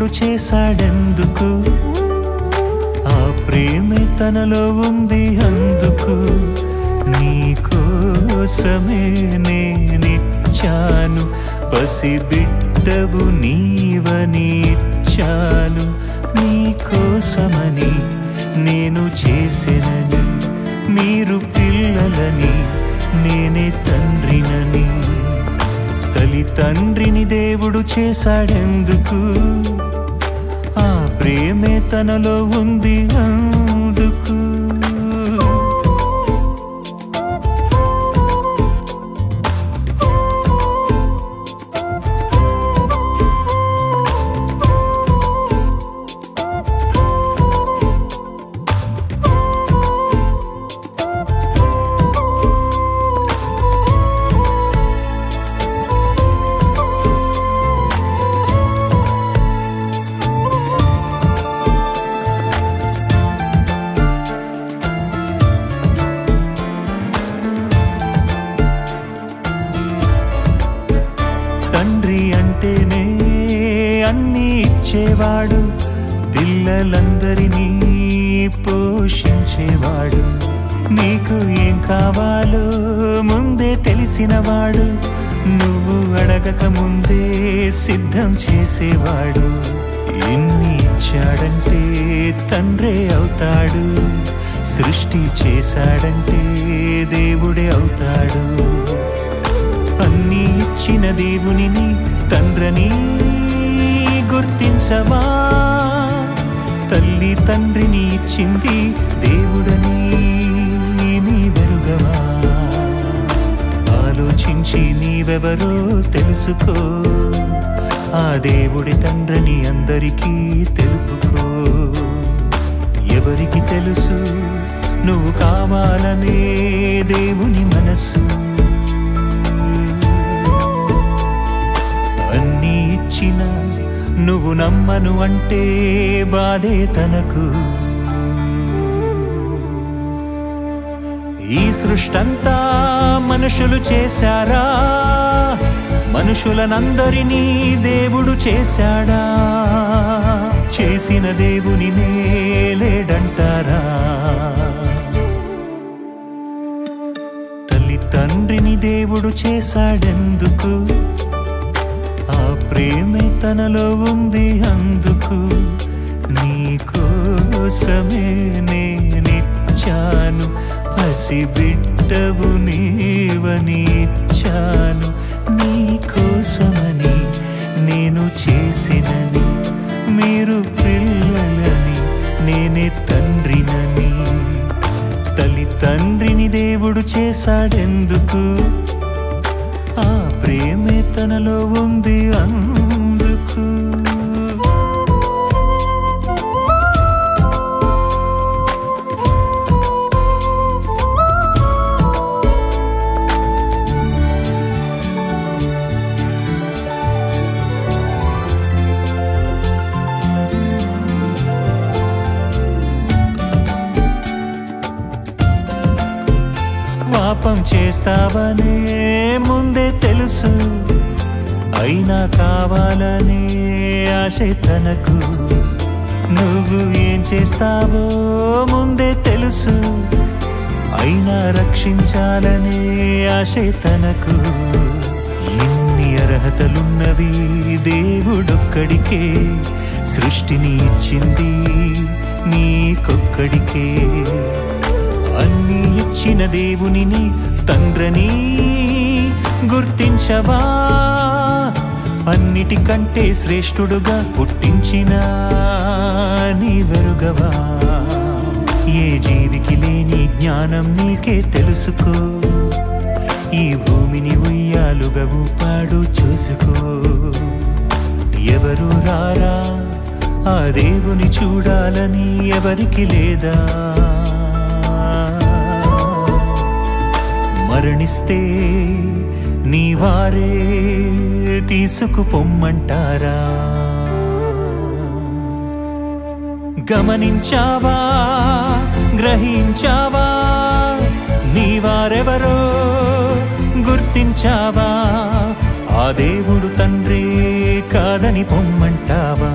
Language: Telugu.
దేవుడు చేశాడెందుకు? ఆ ప్రేమే తనలో ఉంది అందుకు. నీ కోసమే నేనిచ్చాను, పసిబిడ్డవు నీవని ఇచ్చాను. నీ కోసమని నేను చేసెనని, మీరు పిల్లలని నేనే తండ్రినని. తల్లి తండ్రిని దేవుడు చేశాడెందుకు? ఆ ప్రేమే తనలో ఉంది అందుకు. తండ్రి అంటేనే అన్నీ ఇచ్చేవాడు, పిల్లలందరినీ పోషించేవాడు. నీకు ఏం కావాలో ముందే తెలిసినవాడు, నువ్వు అడగక ముందే సిద్ధం చేసేవాడు. ఎన్ని ఇచ్చాడంటే తండ్రే అవుతాడు, సృష్టి చేశాడంటే దేవుడే అవుతాడు. అన్నీ ఇచ్చిన దేవునిని తండ్రిని గుర్తించవా? తల్లి తండ్రిని ఇచ్చింది దేవుడని నీవెరుగవా? ఆలోచించి నీవెవరో తెలుసుకో, ఆ దేవుడి తండ్రిని అందరికీ తెలుపుకో. ఎవరికి తెలుసు నువ్వు కావాలనే దేవుని మనసు? అన్నీ ఇచ్చిన నువ్వు నమ్మను అంటే బాధే తనకు. ఈ సృష్టంతా మనుషులు చేశారా? మనుషులనందరినీ దేవుడు చేశాడా? చేసిన దేవుని లేడంటారా? తల్లి తండ్రిని దేవుడు చేశాడెందుకు? ఆ ప్రేమే తనలో ఉంది అందుకు. నీ కోసమే నేనిచ్చాను, పసిబిడ్డవు నీవని ఇచ్చాను. నీ కోసమని నేను చేసినని, మీరు పిల్లలని నేనే తండ్రినని. తల్లి తండ్రిని దేవుడు చేశాడెందుకు? ఆ ప్రేమే తనలో ఉంది అందుకు. పాపం చేస్తావనే ముందే తెలుసు, అయినా కావాలనే ఆశ తనకు. నువ్వు ఏం చేస్తావో ముందే తెలుసు, అయినా రక్షించాలనే ఆశ తనకు. ఎన్ని అర్హతలున్నవి దేవుడొక్కడికే, సృష్టిని ఇచ్చింది నీకొక్కడికే. అన్నీ ఇచ్చిన దేవునిని తండ్రిని గుర్తించవా? అన్నిటికంటే శ్రేష్ఠుడుగా పుట్టించిన నీవెరుగవా? ఏ జీవికి లేని జ్ఞానం నీకే తెలుసుకో, ఈ భూమిని ఉయ్యాలుగా ఊపాడు చూసుకో. ఎవరు రారా ఆ దేవుని చూడాలని ఎవరికి లేదా? మరణిస్తే నీ వారే తీసుకుపొమ్మంటారా? గమనించావా, గ్రహించావా? నీ వారెవరో గుర్తించావా? ఆ దేవుడు తండ్రే కాదని పొమ్మంటావా